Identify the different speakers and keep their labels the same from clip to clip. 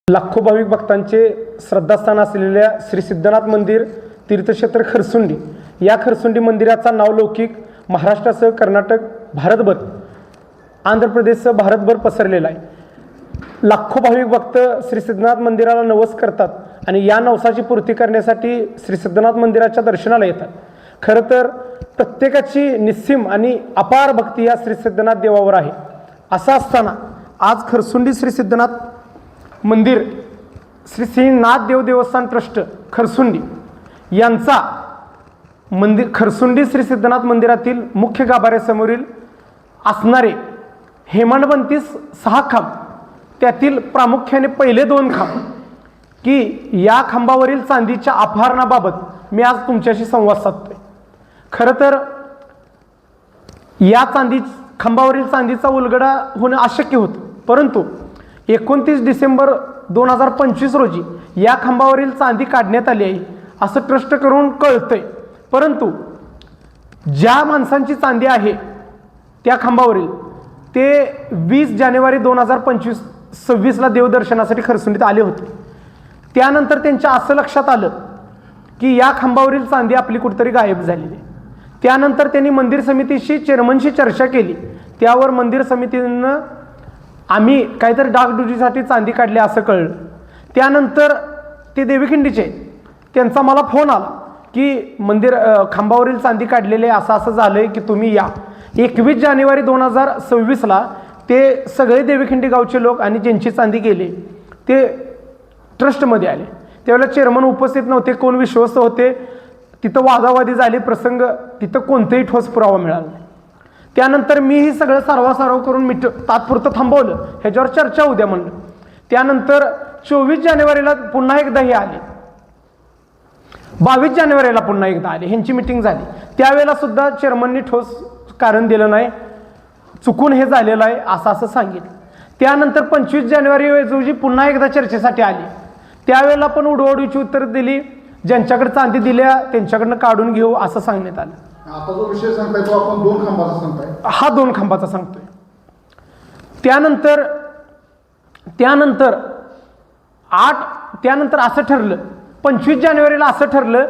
Speaker 1: लाखो भाविक भक्तांचे श्रद्धास्थान असलेल्या श्री सिद्धनाथ मंदिर तीर्थक्षेत्र खरसुंडी या खरसुंडी मंदिराचा नावलौकिक महाराष्ट्रासह कर्नाटक, भारतभर, आंध्र प्रदेशसह भारतभर पसरलेला आहे. लाखो भाविक भक्त श्री सिद्धनाथ मंदिराला नवस करतात आणि या नवसाची पूर्ती करण्यासाठी श्री सिद्धनाथ मंदिराच्या दर्शनाला येतात. खरं तर प्रत्येकाची निस्सीम आणि अपार भक्ती या श्री सिद्धनाथ देवावर आहे. असं असताना आज खरसुंडी श्री सिद्धनाथ मंदिर श्री श्रीनाथ देव देवस्थान ट्रस्ट खरसुंडी यांचा खरसुंडी श्री सिद्धनाथ मंदिरातील मुख्य गाभाऱ्यासमोरील असणारे हेमाडपंथी 6 खांब, त्यातील प्रामुख्याने पहिले 2 खांब की या खांबावरील चांदीच्या अपहरणाबाबत मी आज तुमच्याशी संवाद साधतोय. खरं तर या खांबावरील चांदीचा उलगडा होणं अशक्य होतं, परंतु 29 डिसेंबर 2025 रोजी या खांबावरील चांदी काढण्यात आली आहे असं ट्रस्ट करून कळतंय. परंतु ज्या माणसांची चांदी आहे त्या खांबावरील ते 20 जानेवारी 2026 देवदर्शनासाठी खरसुंडीत आले होते. त्यानंतर त्यांच्या असं लक्षात आलं की या खांबावरील चांदी आपली कुठेतरी गायब झालेली आहे. त्यानंतर त्यांनी मंदिर समितीशी चेअरमनशी चर्चा केली. त्यावर मंदिर समितीनं आम्ही काहीतरी डागडुजीसाठी चांदी काढली असं कळलं. त्यानंतर ते देवीखिंडीचे त्यांचा मला फोन आला की मंदिर खांबावरील चांदी काढलेले असं झालंय की तुम्ही या. 21 जानेवारी 2026 ते सगळे देवीखिंडी गावचे लोक आणि ज्यांची चांदी गेली ते ट्रस्टमध्ये आले. त्यावेळेला चेअरमन उपस्थित नव्हते, कोण विश्वस्त होते. तिथं वादावादी झाली प्रसंग, तिथं कोणताही ठोस पुरावा मिळाला नाही. त्यानंतर मीही सगळं सारवासारव करून तात्पुरतं थांबवलं, ह्याच्यावर चर्चा उद्या म्हणलं. त्यानंतर 24 जानेवारीला पुन्हा एकदा हे आले, 22 जानेवारीला पुन्हा एकदा आले, ह्यांची मिटिंग झाली. त्यावेळेला सुद्धा चेअरमननी ठोस कारण दिलं नाही, चुकून हे झालेलं आहे असं सांगितलं. त्यानंतर 25 जानेवारी रोजी पुन्हा एकदा चर्चेसाठी आली. त्यावेळेला पण उडवाउडवीची उत्तर दिली, ज्यांच्याकडे चांदी दिल्या त्यांच्याकडनं काढून घेऊ असं सांगण्यात आलं.
Speaker 2: आता जो विषय सांगताय तो आपण 2 खांबाचा सांगताय,
Speaker 1: हा 2 खांबाचा सांगतोय. त्यानंतर असं ठरलं, 25 जानेवारीला असं ठरलं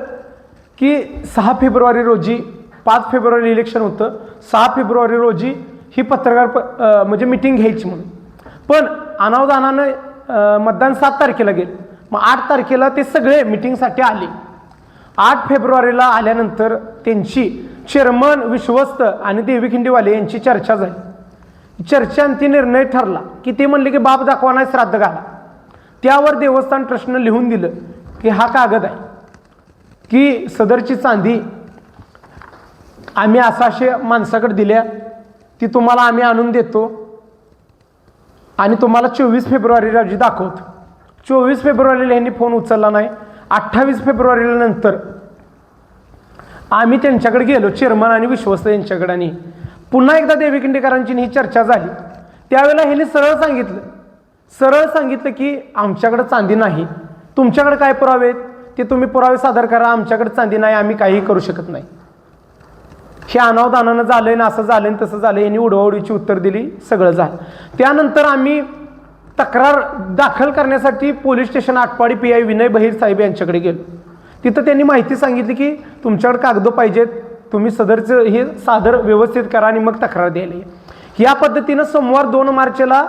Speaker 1: की 6 फेब्रुवारी रोजी, 5 फेब्रुवारी इलेक्शन होतं, 6 फेब्रुवारी रोजी ही पत्रकार म्हणजे मिटिंग घ्यायची म्हणून. पण अनावधानानं मतदान 7 तारखेला गेलं. मग 8 तारखेला ते सगळे मिटिंगसाठी आले. 8 फेब्रुवारीला आल्यानंतर त्यांची चेअरमन, विश्वस्त आणि देवीखिंडीवाले यांची चर्चा झाली. चर्चांती निर्णय ठरला की ते म्हणले की बाप दाखवा नाही श्राद्ध घाला. त्यावर देवस्थान ट्रस्टनं लिहून दिलं की हा कागद आहे की सदरची चांदी आम्ही अशा माणसाकडे दिल्या, ती तुम्हाला आम्ही आणून देतो आणि तुम्हाला 24 फेब्रुवारी रोजी दाखवतो. 24 फेब्रुवारीला यांनी फोन उचलला नाही. 28 फेब्रुवारीला नंतर आम्ही त्यांच्याकडे गेलो, चेअरमन आणि विश्वस्त यांच्याकडे, आणि पुन्हा एकदा देवीखिंडीकरांची ही चर्चा झाली. त्यावेळेला ह्यांनी सरळ सांगितलं की आमच्याकडे चांदी नाही, तुमच्याकडे काय पुरावे आहेत ते तुम्ही पुरावे सादर करा, आमच्याकडे चांदी नाही, आम्ही काही करू शकत नाही. हे अनावधानानं झालंय ना, असं झालंय तसं झालं, यांनी उडवाउडवीची उत्तर दिली, सगळं झालं. त्यानंतर आम्ही तक्रार दाखल करण्यासाठी police station Atpadi PI Vinay बहिर साहेब यांच्याकडे गेलो. तिथं त्यांनी माहिती सांगितली की तुमच्याकडे कागद पाहिजेत, तुम्ही सदरचं हे सादर व्यवस्थित करा आणि मग तक्रार द्यायला. या पद्धतीनं सोमवार 2 मार्चला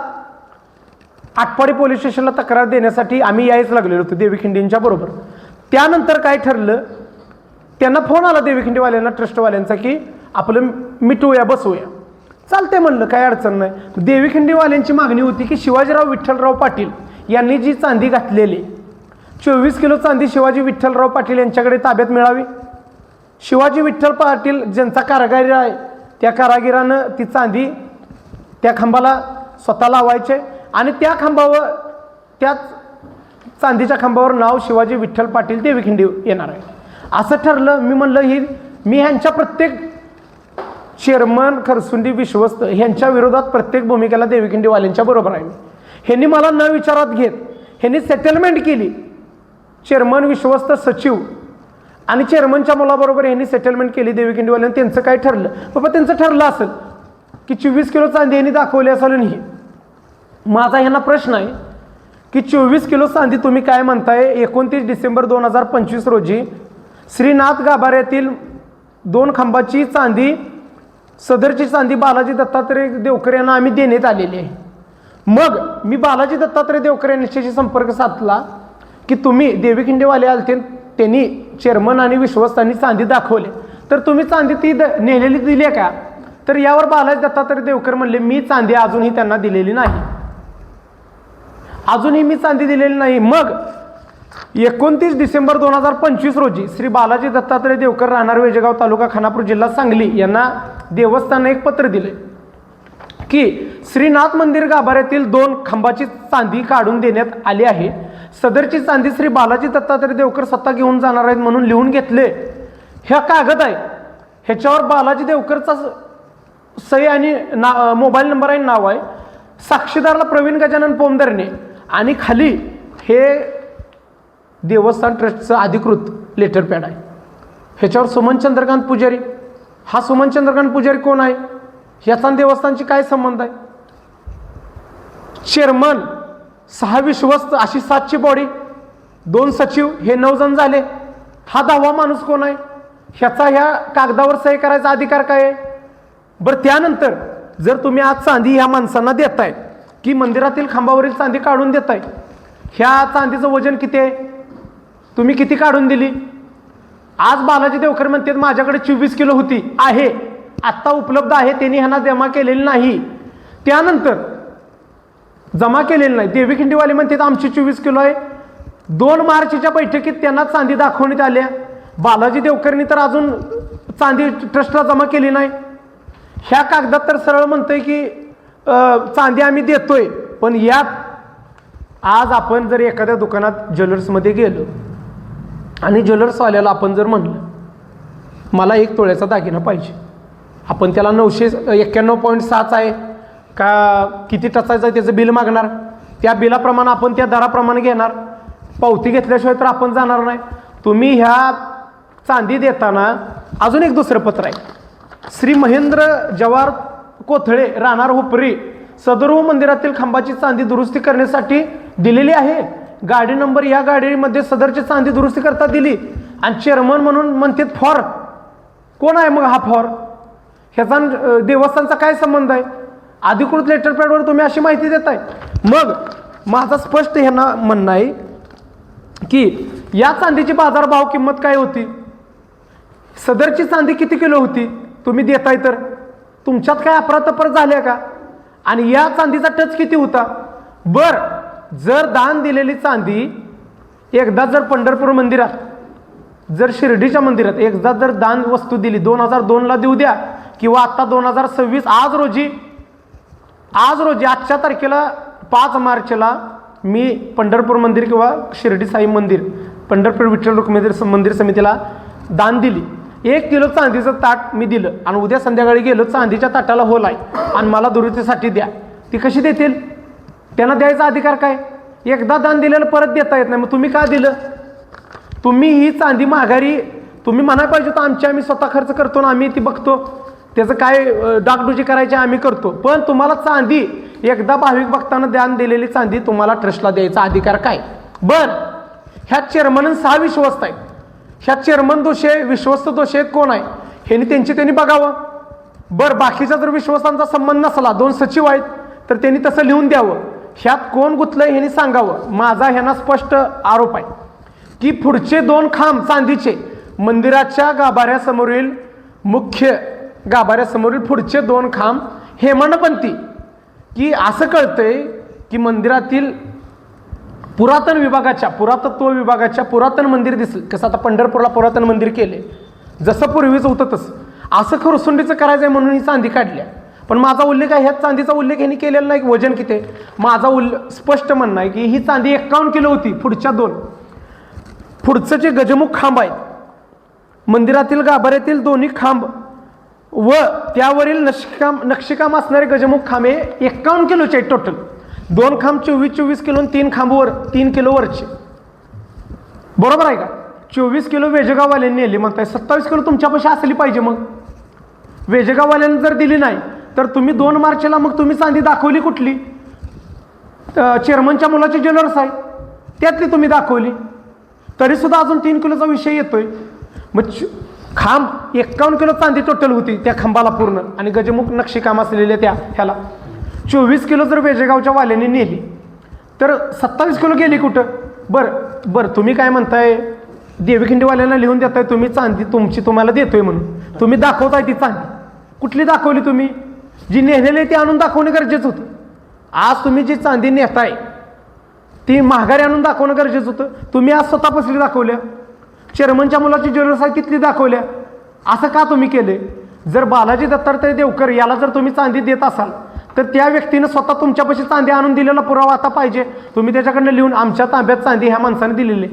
Speaker 1: आटपाडी पोलीस स्टेशनला तक्रार देण्यासाठी आम्ही यायच लागलेलो होतो देवीखिंडींच्या बरोबर. त्यानंतर काय ठरलं, त्यांना फोन आला देवीखिंडीवाल्यांना, ट्रस्टवाल्यांचा, की आपलं मिटवूया, बसवूया. चालते म्हणलं, काय अडचण नाही. देवीखिंडीवाल्यांची मागणी होती की शिवाजीराव विठ्ठलराव पाटील यांनी जी चांदी घातलेली 24 किलो चांदी शिवाजी विठ्ठलराव पाटील यांच्याकडे ताब्यात मिळावी. शिवाजी विठ्ठल पाटील ज्यांचा कारागीर आहे त्या कारागिरानं ती चांदी त्या खांबाला स्वतः लावायचे आणि त्या खांबावर, त्याच चांदीच्या खांबावर नाव शिवाजी विठ्ठल पाटील देवीखिंडी येणार आहे असं ठरलं. मी म्हणलं मी ह्यांच्या प्रत्येक चेअरमन, खरसुंडी, विश्वस्त ह्यांच्या विरोधात प्रत्येक भूमिकेला देवीखिंडीवाल्यांच्या बरोबर आहे. ह्यांनी मला न विचारात घेत ह्यांनी सेटलमेंट केली. चेअरमन, विश्वस्त, सचिव आणि चेअरमनच्या मुलाबरोबर यांनी सेटलमेंट केली देवीखिंडीवाल्यांनी. त्यांचं काय ठरलं, बाबा त्यांचं ठरलं असेल की 24 किलो चांदी यांनी दाखवली असेल. नाही, माझा ह्यांना प्रश्न आहे की 24 किलो चांदी तुम्ही काय म्हणताय 29 डिसेंबर 2025 रोजी श्रीनाथ गाभाऱ्यातील 2 खांबाची चांदी, सदरची चांदी बालाजी दत्तात्रय देवकर यांना आम्ही देण्यात आलेली आहे. मग मी बालाजी दत्तात्रय देवकर यांच्याशी संपर्क साधला की तुम्ही देवी खिंडेवाले आलते, त्यांनी चेअरमन आणि विश्वस्तांनी चांदी दाखवले, तर तुम्ही चांदी ती नेलेली दिली आहे का? तर यावर बालाजी दत्तात्रय देवकर म्हणले मी चांदी अजूनही त्यांना दिलेली नाही, अजूनही मी चांदी दिलेली नाही. मग 29 डिसेंबर 2025 रोजी श्री बालाजी दत्तात्रय देवकर राहणार वेजेगाव तालुका खानापूर जिल्हा सांगली यांना देवस्थानाने एक पत्र दिले की श्रीनाथ मंदिर गाभाऱ्यातील 2 खांबाची चांदी काढून देण्यात आली आहे. सदरची चांदी श्री बालाजी दत्तात्रय देवकर स्वतः घेऊन जाणार आहेत म्हणून लिहून घेतले. ह्या कागद आहे, ह्याच्यावर बालाजी देवकरचा सही आणि मोबाईल नंबर आहे, नाव आहे. साक्षीदारला प्रवीण गजानन पोमदरने आणि खाली हे देवस्थान ट्रस्टचं अधिकृत लेटर पॅड आहे. ह्याच्यावर सुमन चंद्रकांत पुजारी, हा सुमन चंद्रकांत पुजारी कोण आहे? ह्याचा देवस्थानशी काय संबंध आहे? चेअरमन, 6 विश्वस्त, अशी 7ची बॉडी, 2 सचिव, हे 9 जण झाले. हा 10वा माणूस कोण आहे? ह्याचा ह्या कागदावर सही करायचा अधिकार काय आहे? बरं, त्यानंतर जर तुम्ही आज चांदी ह्या माणसांना देताय की मंदिरातील खांबावरील चांदी काढून देताय, ह्या चांदीचं वजन किती आहे? तुम्ही किती काढून दिली? आज बालाजी देवकर म्हणतात माझ्याकडे 24 किलो होती, आहे आत्ता उपलब्ध आहे, त्यांनी ह्यांना जमा केलेली नाही. त्यानंतर जमा केलेली नाही. देवी खिंडीवाले म्हणतात आमची 24 किलो आहे. 2 मार्चच्या बैठकीत त्यांना चांदी दाखवण्यात आल्या. बालाजी देवकरनी तर अजून चांदी ट्रस्टला जमा केली नाही. ह्या कागदात तर सरळ म्हणतंय की चांदी आम्ही देतोय. पण यात आज आपण जर एखाद्या दुकानात ज्वेलर्समध्ये गेलो आणि ज्वेलर्सवाल्याला आपण जर म्हणलं मला 1 तोळ्याचा दागिना पाहिजे, आपण त्याला 991.6 आहे का किती टचायचं आहे त्याचं बिल मागणार. त्या बिलाप्रमाणे आपण त्या दराप्रमाणे घेणार. पावती घेतल्याशिवाय तर आपण जाणार नाही. तुम्ही ह्या चांदी देताना अजून एक दुसरं पत्र आहे. श्री महेंद्र जवाहर कोथळे राहणार हुपरी सदरू मंदिरातील खांबाची चांदी दुरुस्ती करण्यासाठी दिलेली आहे. गाडी नंबर या गाडीमध्ये सदरची चांदी दुरुस्ती करता दिली आणि चेअरमन म्हणून म्हणतात फॉर. कोण आहे मग हा फॉर? ह्याचा देवस्थानचा काय संबंध आहे? अधिकृत लेटर पॅडवर तुम्ही अशी माहिती देताय. मग माझा स्पष्ट ह्यांना म्हणणं आहे की या चांदीची बाजारभाव किंमत काय होती, सदरची चांदी किती किलो होती, तुम्ही देताय तर तुमच्यात काय अफरातफर झाल्या का? आणि या चांदीचा टच किती होता? बर, जर दान दिलेली चांदी एकदा जर पंढरपूर मंदिरात, जर शिर्डीच्या मंदिरात एकदा जर दान वस्तू दिली 2002ला देऊ द्या किंवा आता 2026 आज रोजी आजच्या तारखेला 5 मार्चला मी पंढरपूर मंदिर किंवा शिर्डी साई मंदिर, पंढरपूर विठ्ठल रुक्मिणी मंदिर समितीला दान दिली. 1 किलो चांदीचं ताट मी दिलं आणि उद्या संध्याकाळी गेलो चांदीच्या ताटाला होल आहे आणि मला दुरुस्तीसाठी द्या, ती कशी देतील? त्यांना द्यायचा अधिकार काय? एकदा दान दिलेलं परत देता येत नाही. मग तुम्ही का दिलं? तुम्ही ही चांदी माघारी तुम्ही म्हणायला पाहिजे तर आम्ही स्वतः खर्च करतो ना, आम्ही ती बघतो, त्याचं काय डागडुजी करायची आम्ही करतो. पण तुम्हाला चांदी एकदा भाविक भक्तांना दान दिलेली चांदी तुम्हाला ट्रस्टला द्यायचा अधिकार काय? बर, ह्या चेअरमन 6 विश्वस्त आहेत. ह्या चेअरमन दोषी आहे, विश्वस्त दोषी आहेत कोण आहे ह्यांनी त्यांनी बघावं. बरं, बाकीचा जर विश्वासांचा संबंध नसला, 2 सचिव आहेत तर त्यांनी तसं लिहून द्यावं. ह्यात कोण गुंतलंय ह्यांनी सांगावं. माझा ह्यांना स्पष्ट आरोप आहे की पुढचे 2 खांब चांदीचे मंदिराच्या गाभाऱ्यासमोरील मुख्य गाभाऱ्यासमोरील पुढचे 2 खांब हेमाडपंथी, की असं कळतंय की मंदिरातील पुरातन विभागाच्या पुरातत्व विभागाच्या पुरातन मंदिर दिसलं. कसं आता पंढरपूरला पुरातन मंदिर केले, जसं पूर्वीचं होतं तसं असं खरसुंडीचं करायचं आहे म्हणून ही चांदी काढल्या. पण माझा उल्लेख आहे, ह्याच चांदीचा उल्लेख यांनी केलेला नाही. वजन किती आहे माझा स्पष्ट म्हणणं आहे की ही चांदी 51 किलो होती. पुढच्या 2 पुढचं जे गजमुख खांब आहेत मंदिरातील गाभाऱ्यातील दोन्ही खांब व त्यावरील नक्षीकाम असणारे गजमुख खांबे 51 किलोचे आहेत टोटल. 2 खांब 24 किलो, 3 खांबवर 3 किलो वरचे. बरोबर आहे का? 24 किलो वेजेगाववाल्यांनी नेली म्हणताय, 27 किलो तुमच्यापाशी असली पाहिजे. मग वेजेगाववाल्यांनी जर दिली नाही तर तुम्ही 2 मार्चला मग तुम्ही चांदी दाखवली कुठली? चेअरमनच्या मुलाची ज्वेलर्स आहे, त्यातली तुम्ही दाखवली, तरीसुद्धा अजून 3 किलोचा विषय येतोय. मग खांब 51 किलो चांदी टोटल होती त्या खांबाला पूर्ण, आणि गजमुख नक्षीकाम असलेल्या त्या ह्याला 24 किलो जर वेजेगावच्या वाल्याने नेली तर 27 किलो गेली कुठं? बरं तुम्ही काय म्हणताय, देवीखिंडीवाल्यांना लिहून देताय तुम्ही चांदी तुमची तुम्हाला देतोय म्हणून, तुम्ही दाखवताय ती चांदी कुठली दाखवली तुम्ही? जी नेलेली आहे ती आणून दाखवणं गरजेचं होतं. आज तुम्ही जी चांदी नेताय ती महागारी आणून दाखवणं गरजेचं होतं. तुम्ही आज स्वतः पसली दाखवल्या, चेअरमनच्या मुलाची ज्वेलर्स आहे तिथली दाखवल्या. असं का तुम्ही केले? जर बालाजी दत्तात्रय देवकर याला जर तुम्ही चांदी देत असाल तर त्या व्यक्तीनं स्वतः तुमच्यापाशी चांदी आणून दिलेला पुरावा आता पाहिजे. तुम्ही त्याच्याकडनं लिहून आमच्या ताब्यात चांदी ह्या माणसाने दिलेली.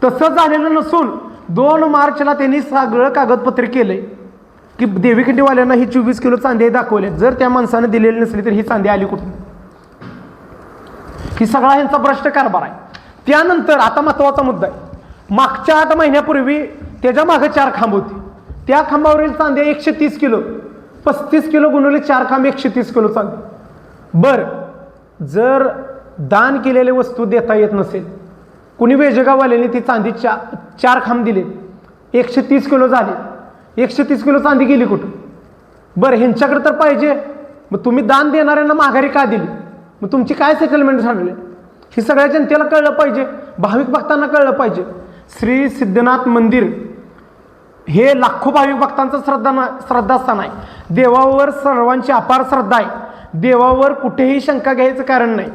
Speaker 1: तसं झालेलं नसून 2 मार्चला त्यांनी सगळं कागदपत्र केलंय की देवीखिंडीवाल्यांना ही 24 किलो चांदी दाखवले. जर त्या माणसानं दिलेली नसली तर ही चांदी आली कुठून? ही सगळा यांचा भ्रष्ट कारभार आहे. त्यानंतर आता महत्वाचा मुद्दा आहे, मागच्या 8 महिन्यापूर्वी त्याच्या मागे 4 खांब होती, त्या खांबावरील चांदी 130 किलो, 35 किलो गुणवले 4 खांब 130 किलो चांदी. बरं जर दान केलेले वस्तू देता येत नसेल, कुणी वेजेगाववाल्याने ती चांदी 4 खांब दिले, 130 किलो झाले, 130 किलो चांदी गेली कुठं? बरं ह्यांच्याकडे तर पाहिजे, मग तुम्ही दान देणाऱ्यांना माघारी का दिली? मग तुमची काय सेटलमेंट झाली? हे सगळ्या जनतेला कळलं पाहिजे, भाविक भक्तांना कळलं पाहिजे. श्री सिद्धनाथ मंदिर हे लाखो भाविक भक्तांचं श्रद्धास्थान आहे. देवावर सर्वांची अपार श्रद्धा आहे. देवावर कुठेही शंका घ्यायचं कारण नाही.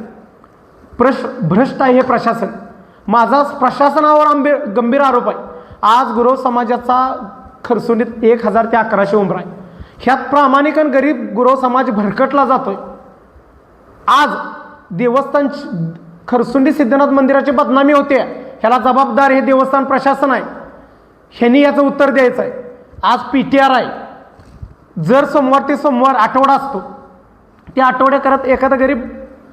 Speaker 1: भ्रष्ट आहे हे प्रशासन. माझा प्रशासनावर गंभीर आरोप आहे. आज गुरव समाजाचा खरसुंडीत 1000 ते 1100 उंबरा आहे. ह्यात प्रामाणिक आणि गरीब गुरव समाज भरकटला जातोय. आज देवस्थान खरसुंडी सिद्धनाथ मंदिराची बदनामी होते, ह्याला जबाबदार हे देवस्थान प्रशासन आहे. ह्यांनी याचं उत्तर द्यायचं आहे. आज PTR आहे. जर सोमवार ते सोमवार आठवडा असतो, त्या आठवड्या करत एखादा गरीब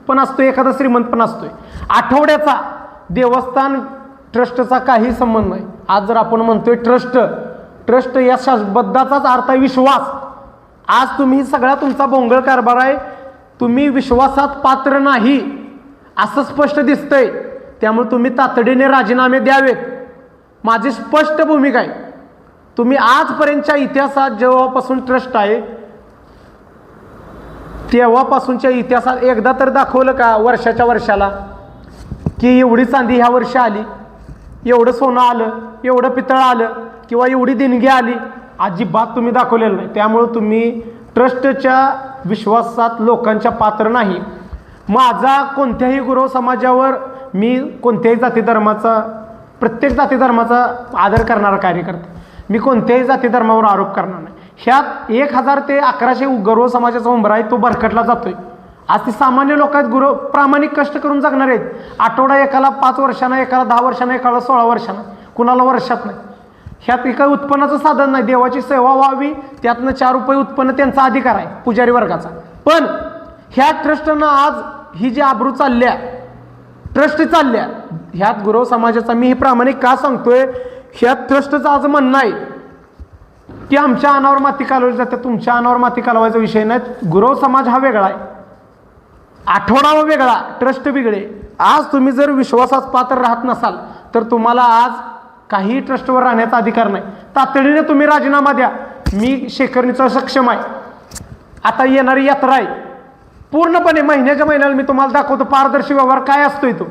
Speaker 1: पण असतो, एखादा श्रीमंत पण असतोय. आठवड्याचा देवस्थान ट्रस्टचा काही संबंध नाही. आज जर आपण म्हणतोय ट्रस्ट या शब्दाचाच अर्थ आहे विश्वास. आज तुम्ही सगळा तुमचा बोंगळ कारभार आहे. तुम्ही विश्वासात पात्र नाही असं स्पष्ट दिसतंय. त्यामुळे तुम्ही तातडीने राजीनामे द्यावेत. माझी स्पष्ट भूमिका आहे. तुम्ही आजपर्यंतच्या इतिहासात जेव्हापासून ट्रस्ट आहे तेव्हापासूनच्या इतिहासात एकदा तर दाखवलं का वर्षाच्या वर्षाला की एवढी चांदी ह्या वर्षी आली, एवढं सोनं आलं, एवढं पितळ आलं किंवा एवढी देणगी आली? अजिबात तुम्ही दाखवलेलं नाही. त्यामुळं तुम्ही ट्रस्टच्या विश्वासात लोकांच्या पात्र नाही. माझा कोणत्याही गुरव समाजावर मी कोणत्याही जाती धर्माचा, प्रत्येक जाती धर्माचा आदर करणारा कार्यकर्ता, मी कोणत्याही जाती धर्मावर आरोप करणार नाही. ह्यात 1000 ते 1100 गुरव समाजाचा उंबरा आहे, तो भरकटला जातोय. आज ती सामान्य लोक आहेत, गुरव प्रामाणिक कष्ट करून जगणार आहेत. आठवडा एकाला 5 वर्षांना, एकाला 10 वर्षांना, एकाला 16 वर्षांना, कुणाला वर्षात नाही. ह्यात काही उत्पन्नाचं साधन नाही. देवाची सेवा व्हावी, त्यातनं 4 रुपये उत्पन्न त्यांचा अधिकार आहे पुजारी वर्गाचा. पण ह्या ट्रस्टनं आज ही जी आबरू चालल्या, ट्रस्ट चालल्या, ह्यात गुरव समाजाचा मी हे प्रामाणिक का सांगतोय, ह्यात ट्रस्टचं आज म्हणणं आहे की आमच्या अनावर माती कालवली जाते. तुमच्या अनावर माती कालवायचा विषय नाही. गुरव समाज हा वेगळा आहे, आठवडा वेगळा, ट्रस्ट वेगळे. आज तुम्ही जर विश्वासात पात्र राहत नसाल तर तुम्हाला आज काही ट्रस्टवर राहण्याचा अधिकार नाही. तातडीने तुम्ही राजीनामा द्या. मी शेखरणीचा सक्षम आहे. आता येणारी यात्रा आहे, पूर्णपणे महिन्याच्या महिन्याला मी तुम्हाला दाखवतो पारदर्शी व्यवहार काय असतोय. तो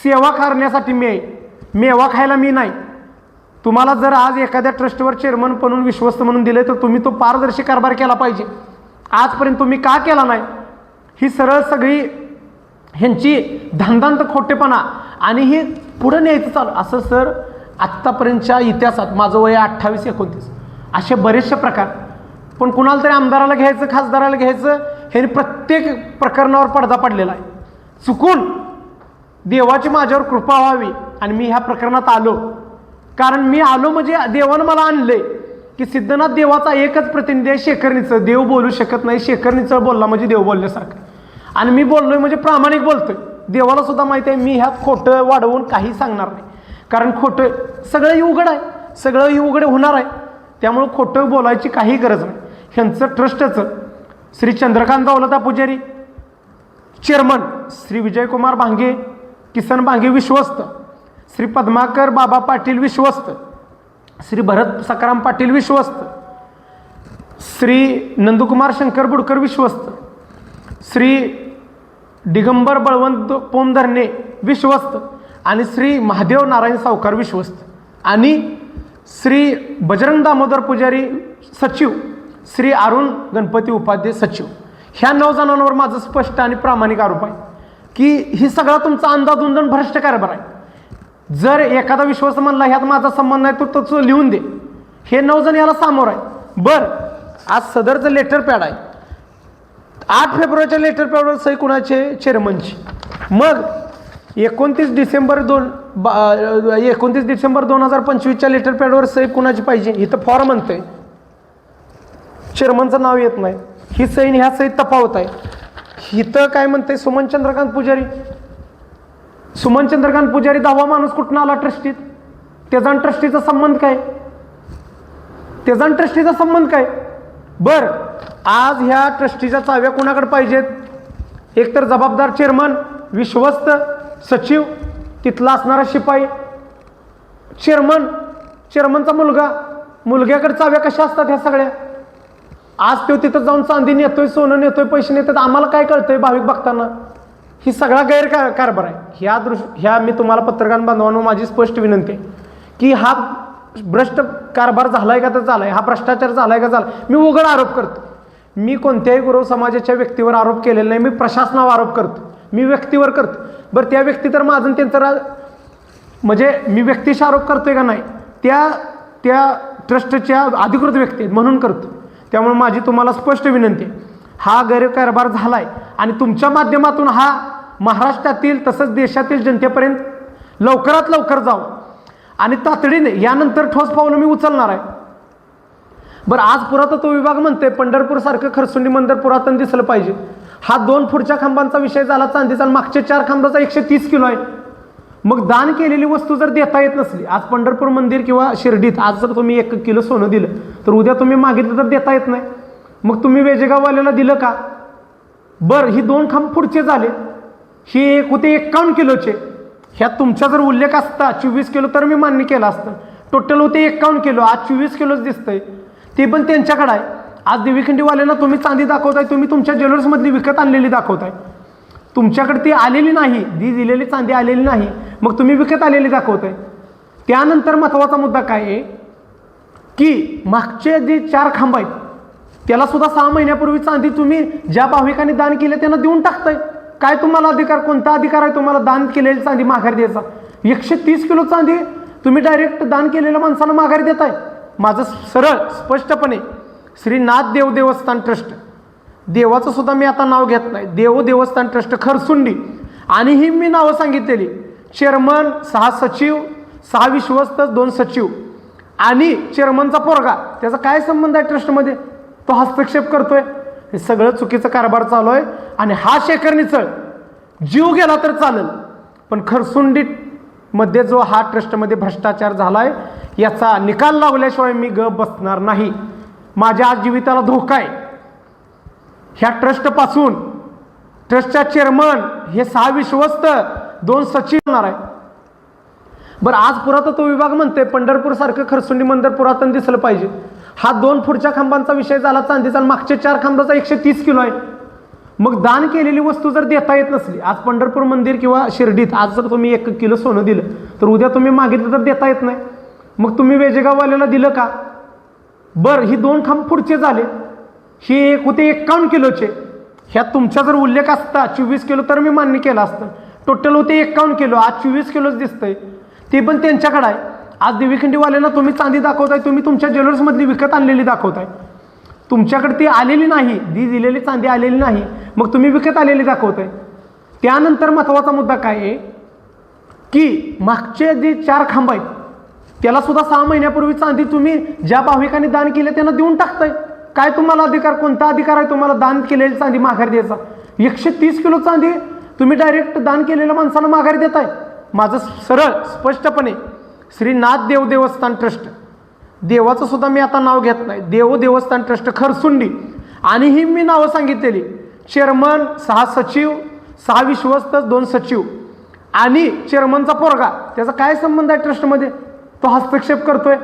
Speaker 1: सेवा करण्यासाठी मी आहे, मेवा खायला मी नाही. तुम्हाला जर आज एखाद्या ट्रस्टवर चेअरमन म्हणून विश्वस्त म्हणून दिले तर तुम्ही तो पारदर्शी कारभार केला पाहिजे. आजपर्यंत तुम्ही का केला नाही? ही सरळ सगळी ह्यांची धांदांत खोटेपणा आणि हे पुढं न्यायचं चालू असं. सर आत्तापर्यंतच्या इतिहासात माझं वय 28-29 असे बरेचसे प्रकार, पण कुणाला तरी आमदाराला घ्यायचं, खासदाराला घ्यायचं, हे प्रत्येक प्रकरणावर पडदा पडलेला आहे. चुकून देवाची माझ्यावर कृपा व्हावी आणि मी ह्या प्रकरणात आलो. कारण मी आलो म्हणजे देवानं मला आणले की सिद्धनाथ देवाचा एकच प्रतिनिधी आहे, शेखरणीचं. देव बोलू शकत नाही, शेखरणीचं बोलला म्हणजे देव बोलल्यासारखं. आणि मी बोललोय म्हणजे प्रामाणिक बोलतोय. देवाला सुद्धा माहिती आहे मी ह्यात खोटं वाढवून काही सांगणार नाही. कारण खोटं सगळंही उघड आहे, सगळंही उघड होणार आहे. त्यामुळं खोटं बोलायची काही गरज नाही. ह्यांचं ट्रस्टचं श्री चंद्रकांत दौलता पुजारी चेअरमन श्री विजयकुमार भांगे, किसन भांगे विश्वस्त, श्री पद्माकर बाबा पाटील विश्वस्त, श्री भरत सकाराम पाटील विश्वस्त, श्री नंदकुमार शंकर बुडकर विश्वस्त, श्री दिगंबर बळवंत पोमधरणे विश्वस्त आणि श्री महादेव नारायण सावकार विश्वस्त आणि श्री बजरंग दामोदर पुजारी सचिव, श्री अरुण गणपती उपाध्ये सचिव. ह्या 9 जणांवर माझं स्पष्ट आणि प्रामाणिक आरोप आहे की ही सगळा तुमचा अंदाधुंद भ्रष्ट कारभार आहे. जर एखादा विश्वास म्हणला ह्यात माझा संबंध नाही तर तो लिहून दे. हे 9 जण याला सामोर आहे. बरं, आज सदरचं लेटर पॅड आहे. 8 फेब्रुवारीच्या लेटर पॅडवर सही कुणाचे? चेअरमनची. मग 29 डिसेंबर 2025च्या लेटर पॅडवर सही कुणाची पाहिजे? इथं फॉर्म म्हणतंय, चेअरमनचं नाव येत नाही. ही सही ह्या सहीत तफावत आहे. इथं काय म्हणतंय? सुमन चंद्रकांत पुजारी. सुमन चंद्रकांत पुजारी 10वा माणूस कुठून आला ट्रस्टीत? त्याचा ट्रस्टीचा संबंध काय? त्याचा ट्रस्टीचा संबंध काय? बर, आज ह्या ट्रस्टीच्या चाव्या कुणाकडे पाहिजेत? एकतर जबाबदार चेअरमन, विश्वस्त, सचिव, तिथला असणारा शिपाई, चेअरमनचा मुलग्याकडे चाव्या कशा असतात ह्या सगळ्या? आज तो तिथं जाऊन चांदी नेतोय, सोनं नेतोय, पैसे नेतोय, आम्हाला काय कळतंय भाविक भक्तांना? ही सगळा कारभार आहे. ह्या मी तुम्हाला पत्रकार बांधवांनो माझी स्पष्ट विनंती आहे की हा भ्रष्ट कारभार झालाय का तर झालाय, हा भ्रष्टाचार झालाय का झाला. मी उघड आरोप करतो. मी कोणत्याही गुरव समाजाच्या व्यक्तीवर आरोप केलेला नाही. मी प्रशासनावर आरोप करतो, मी व्यक्तीवर करतो. बरं, त्या व्यक्ती तर माझं त्यांचं म्हणजे मी व्यक्तीशी आरोप करतोय का नाही? त्या ट्रस्टच्या अधिकृत व्यक्ती म्हणून करतो. त्यामुळे माझी तुम्हाला स्पष्ट विनंती आहे, हा गैरकारभार झालाय आणि तुमच्या माध्यमातून हा महाराष्ट्रातील तसंच देशातील जनतेपर्यंत लवकरात लवकर जावं आणि तातडीने यानंतर ठोस पावलं मी उचलणार आहे. बरं, आज पुरातत्व विभाग म्हणते पंढरपूरसारखं खरसुंडी मंदिर पुरातन दिसलं पाहिजे. हा 2 पुढच्या खांबांचा विषय झाला चांदीचा, मागचे 4 खांबाचा 130 किलो आहे. मग दान केलेली वस्तू जर देता येत नसली, आज पंढरपूर मंदिर किंवा शिर्डीत आज जर तुम्ही 1 किलो सोनं दिलं तर उद्या तुम्ही मागितलं तर देता येत नाही. मग तुम्ही वेजेगाववाल्याला दिलं का? बरं, ही 2 खांब पुढचे झाले. ही एक होते 51 किलोचे. ह्यात तुमचा जर उल्लेख असता 24 किलो तर मी मान्य केलं असतं. टोटल होते 51 किलो, आज 24 किलोच दिसतंय. ते पण त्यांच्याकडे आहे. आज देवीखंडीवाल्यांना तुम्ही चांदी दाखवताय, तुम्ही तुमच्या ज्वेलर्समधली विकत आणलेली दाखवताय. तुमच्याकडे ती आलेली नाही, दिलेली चांदी आलेली नाही, मग तुम्ही विकत आलेली दाखवताय. त्यानंतर महत्त्वाचा मुद्दा काय आहे की मागचे जे 4 खांब आहेत त्याला सुद्धा 6 महिन्यापूर्वी चांदी तुम्ही ज्या भाविकांनी दान केले त्यांना देऊन टाकताय. काय तुम्हाला अधिकार, कोणता अधिकार आहे तुम्हाला दान केलेली चांदी माघारी द्यायचा? 130 किलो चांदी तुम्ही डायरेक्ट दान केलेल्या माणसाला माघारी देताय. माझं सरळ स्पष्टपणे श्री नाथ देव देवस्थान ट्रस्ट, देवाचं सुद्धा मी आता नाव घेत नाही, देव देवस्थान ट्रस्ट खरसुंडी, आणि ही मी नावं सांगितलेली, चेअरमन 6 सचिव, 6 विश्वस्त, 2 सचिव आणि चेअरमनचा पोरगा, त्याचा काय संबंध आहे ट्रस्टमध्ये? तो हस्तक्षेप करतोय. हे सगळं चुकीचं कारभार चालू आहे. आणि हा शेखरणी चळ जीव गेला तर चालेल, पण खरसुंडीमध्ये जो हा ट्रस्टमध्ये भ्रष्टाचार झालाय याचा निकाल लावल्याशिवाय मी गप बसणार नाही. माझ्या आज जीविताला धोका आहे. ह्या ट्रस्टपासून ट्रस्टच्या चेअरमन हे 6 विश्वस्त, 2 सचिव होणार आहे. बरं, आज पुरातत्व विभाग म्हणते पंढरपूरसारखं खरसुंडी मंदिर पुरातन दिसलं पाहिजे. हा 2 पुढच्या खांबांचा विषय झाला चांदीचा, मागचे 4 खांबाचा 130 किलो आहे. मग दान केलेली वस्तू जर देता येत नसली, आज पंढरपूर मंदिर किंवा शिर्डीत आज जर तुम्ही 1 किलो सोनं दिलं तर उद्या तुम्ही मागितलं तर देता येत नाही. मग तुम्ही वेजेगाववाल्याला दिलं का? बरं, ही 2 खांब पुढचे झाले. ही एक होते 51 किलोचे. ह्यात तुमचा जर उल्लेख असता 24 किलो तर मी मान्य केलं असतं. टोटल होते 51 किलो, आज 24 किलोच दिसतंय. ते पण त्यांच्याकडे आहे. आज देवीखंडीवाल्यांना तुम्ही चांदी दाखवताय, तुम्ही तुमच्या ज्वेलर्समधली विकत आणलेली दाखवताय. तुमच्याकडे ती आलेली नाही, दिलेली चांदी आलेली नाही, मग तुम्ही विकत आलेली दाखवताय. त्यानंतर महत्त्वाचा मुद्दा काय आहे की मागचे जे 4 खांब आहेत त्याला सुद्धा 6 महिन्यापूर्वी चांदी तुम्ही ज्या भाविकांनी दान केले त्यांना देऊन टाकताय. काय तुम्हाला अधिकार, कोणता अधिकार आहे तुम्हाला दान केलेली चांदी माघारी द्यायचा? 130 किलो चांदी तुम्ही डायरेक्ट दान केलेल्या माणसाला माघारी देताय. माझं सरळ स्पष्टपणे श्री नाथ देव देवस्थान ट्रस्ट, देवाचं सुद्धा मी आता नाव घेत नाही, देव देवस्थान ट्रस्ट खरसुंडी, आणि ही मी नावं सांगितलेली, चेअरमन 6 सचिव, 6 विश्वस्त 2 सचिव आणि चेअरमनचा पोरगा, त्याचा काय संबंध आहे ट्रस्टमध्ये? तो हस्तक्षेप करतोय.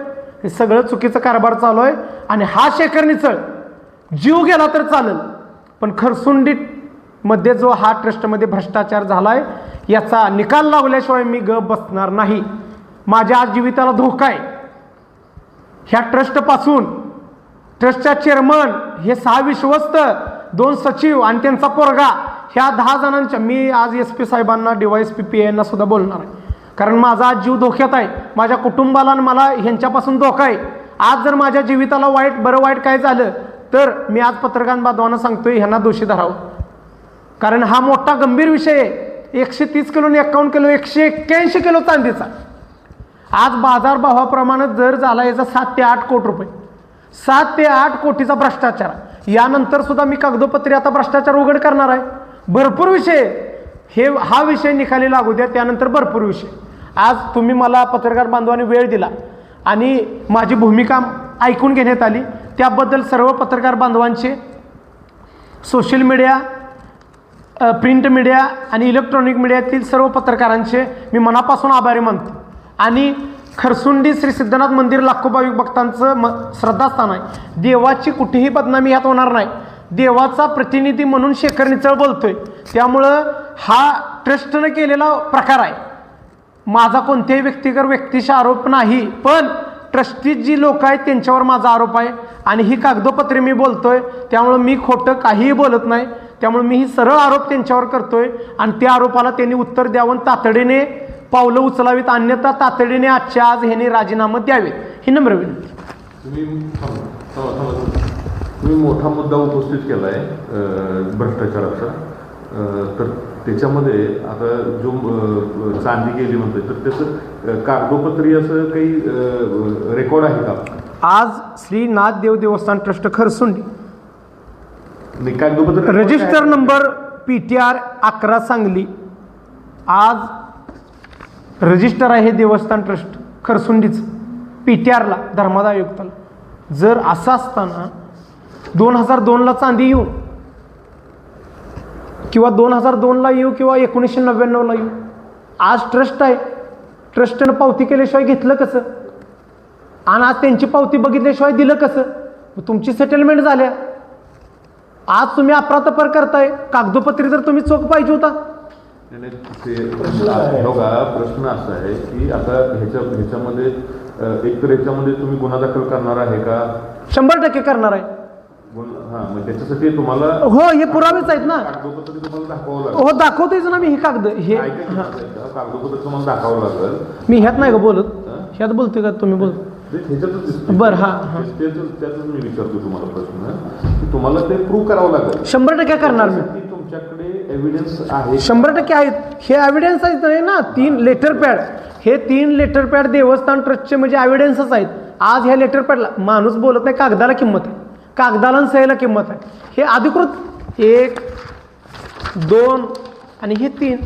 Speaker 1: हे सगळं चुकीचं कारभार चालू आहे. आणि हा शेखर निचळ जीव गेला तर चालेल, पण खरसुंडीत मध्ये जो हा ट्रस्टमध्ये भ्रष्टाचार झालाय याचा निकाल लावल्याशिवाय मी गप बसणार नाही. माझ्या आज जीविताला धोका आहे. ह्या ट्रस्टपासून ट्रस्टच्या चेअरमन हे 6 विश्वस्त 2 सचिव आणि त्यांचा पोरगा ह्या 10 जणांच्या, मी आज SP साहेबांना DYSP PI सुद्धा बोलणार आहे, कारण माझा आज जीव धोक्यात आहे. माझ्या कुटुंबाला आणि मला ह्यांच्यापासून धोका आहे. आज जर माझ्या जीविताला वाईट काय झालं तर मी आज पत्रकार बांधवांना सांगतोय ह्यांना दोषी धरावं, कारण हा मोठा गंभीर विषय आहे. 130 किलो आणि 51 किलो 181 किलो चांदीचा आज बाजारभावाप्रमाणे दर झाला याचा 7 ते 8 कोटी रुपये, 7 ते 8 कोटीचा भ्रष्टाचार. यानंतर सुद्धा मी कागदोपत्री आता भ्रष्टाचार उघड करणार आहे. भरपूर विषय हा विषय निकाली लागू द्या, त्यानंतर भरपूर विषय. आज तुम्ही मला पत्रकार बांधवांनी वेळ दिला आणि माझी भूमिका ऐकून घेण्यात आली, त्याबद्दल सर्व पत्रकार बांधवांचे, सोशल मीडिया, प्रिंट मीडिया आणि इलेक्ट्रॉनिक मीडियातील सर्व पत्रकारांचे मी मनापासून आभारी मानतो. आणि खरसुंडी श्री सिद्धनाथ मंदिर लाखो भाविक भक्तांचं श्रद्धास्थान आहे. देवाची कुठेही बदनामी यात होणार नाही. देवाचा प्रतिनिधी म्हणून शेखर निचळ बोलतोय, त्यामुळं हा ट्रस्टनं केलेला प्रकार आहे. माझा कोणत्याही व्यक्तीशी आरोप नाही, पण ट्रस्टी जी लोक आहेत त्यांच्यावर माझा आरोप आहे आणि ही कागदोपत्री मी बोलतोय, त्यामुळं मी खोटं काहीही बोलत नाही. त्यामुळे मी ही सरळ आरोप त्यांच्यावर करतोय आणि त्या आरोपाला त्यांनी उत्तर द्यावं, तातडीने पावलं उचलावीत, अन्यथा तातडीने आजच्या आज ह्यांनी राजीनामा द्यावे ही नम्र विनंती.
Speaker 3: तुम्ही मोठा मुद्दा उपस्थित केला आहे भ्रष्टाचाराचा, तर त्याच्यामध्ये आता जो चांदी गेली म्हणतोय तर त्याचं कागदोपत्री असं काही रेकॉर्ड आहे का?
Speaker 1: आज श्री नाथदेव देवस्थान ट्रस्ट खरसुंडी
Speaker 3: कागदोपत्री
Speaker 1: रजिस्टर नंबर PTR 11 सांगली आज रजिस्टर आहे देवस्थान ट्रस्ट खरसुंडीचं PTRला धर्मादाय आयुक्ताला. जर असं असताना 2002ला चांदी येऊ किंवा 2002ला येऊ किंवा 1999ला येऊ, आज ट्रस्ट आहे, ट्रस्टनं पावती केल्याशिवाय घेतलं कसं आणि आज त्यांची पावती बघितल्याशिवाय दिलं कसं? तुमची सेटलमेंट झाल्या, आज तुम्ही अफरातफर करताय. कागदोपत्री जर तुम्ही चोख पाहिजे होता.
Speaker 3: प्रश्न असा आहे की आता ह्याच्यामध्ये एकतर ह्याच्यामध्ये तुम्ही गुन्हा दाखल करणार आहे का?
Speaker 1: 100% करणार आहे.
Speaker 3: मग त्याच्यासाठी तुम्हाला
Speaker 1: हो हे पुरावेच आहेत ना.
Speaker 3: कागदोपत्री तुम्हाला दाखवावं लागेल.
Speaker 1: हो दाखवतोच ना मी. हे कागद हे
Speaker 3: कागदोपत्री तुम्हाला दाखवावं लागेल.
Speaker 1: मी ह्यात नाही का बोलत, ह्यात बोलतोय का तुम्ही बोल बरं.
Speaker 3: त्यातच मी विचारतो तुम्हाला प्रश्न की तुम्हाला ते प्रूव्ह करावं लागेल.
Speaker 1: 100% करणार मी.
Speaker 3: तुमच्याकडे एव्हिडन्स आहे?
Speaker 1: 100% आहेत. हे एव्हिडन्स आहेत ना. 3 लेटर पॅड, हे 3 लेटर पॅड देवस्थान ट्रस्टचे म्हणजे एव्हिडन्सच आहेत. आज ह्या लेटर पॅडला माणूस बोलत नाही, कागदाला किंमत आहे, कागदाला आणि सहीला किंमत आहे. हे अधिकृत 1, 2 आणि हे 3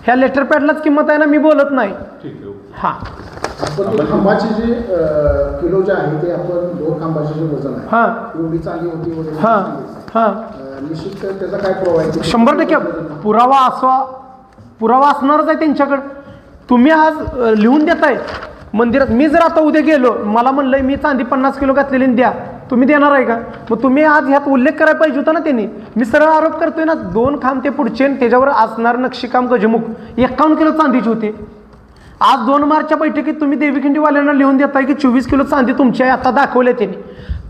Speaker 1: ह्या लेटर पॅडलाच किंमत आहे ना, मी बोलत नाही.
Speaker 3: ठीक आहे.
Speaker 1: हां
Speaker 2: पण खांबाची जे किलो जे आहे ते आपण 2 खांबाचे जे वजन आहे,
Speaker 1: हां
Speaker 2: एवढी चांदी होती वगैरे,
Speaker 1: हां हां
Speaker 2: निश्चित त्याचा काय पुरावा आहे?
Speaker 1: 100% पुरावा असणारच आहे त्यांच्याकडं. तुम्ही आज लिहून देताय मंदिरात. मी जर आता उद्या गेलो, मला म्हणलंय मी चांदी 50 किलो घातलेली द्या, तुम्ही देणार आहे का? मग तुम्ही आज ह्यात उल्लेख करायला पाहिजे होता ना त्यांनी. मी सरळ आरोप करतोय ना, 2 खांब ते पुढचे त्याच्यावर असणार नक्षीकाम गजमुख 51 किलो चांदीची होती. आज 2 मार्चच्या बैठकीत तुम्ही देवीखिंडीवाल्यांना लिहून देताय की 24 किलो चांदी तुमची आहे, आता दाखवले त्यांनी.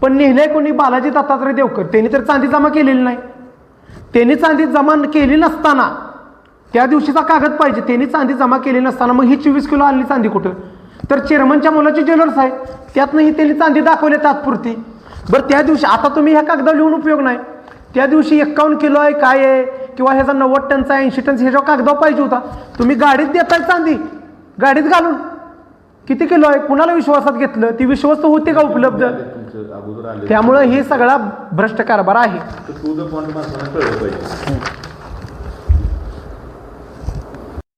Speaker 1: पण नेहलंय कोणी? बालाजी दत्तात्रय देवकर. त्यांनी तर चांदी जमा केलेली नाही. त्यांनी चांदी जमा केली नसताना त्या दिवशीचा कागद पाहिजे. त्यांनी चांदी जमा केली नसताना मग ही 24 किलो आणली चांदी कुठं? तर चेअरमनच्या मुलाची ज्वेलर्स आहे, त्यातनं त्यांनी चांदी दाखवली तात्पुरती. बरं त्या दिवशी आता तुम्ही ह्या कागदावर लिहून उपयोग नाही. त्या दिवशी 51 किलो आहे काय आहे किंवा ह्याचा 90 टनचा आहे 80 टनचा ह्याच्यावर कागदावर पाहिजे होता. तुम्ही गाडीत देताय चांदी, गाडीत घालून किती किलो आहे? कुणाला विश्वासात घेतलं? ती विश्वस्त होते का उपलब्ध? त्यामुळं हे सगळा भ्रष्ट कारभार आहे.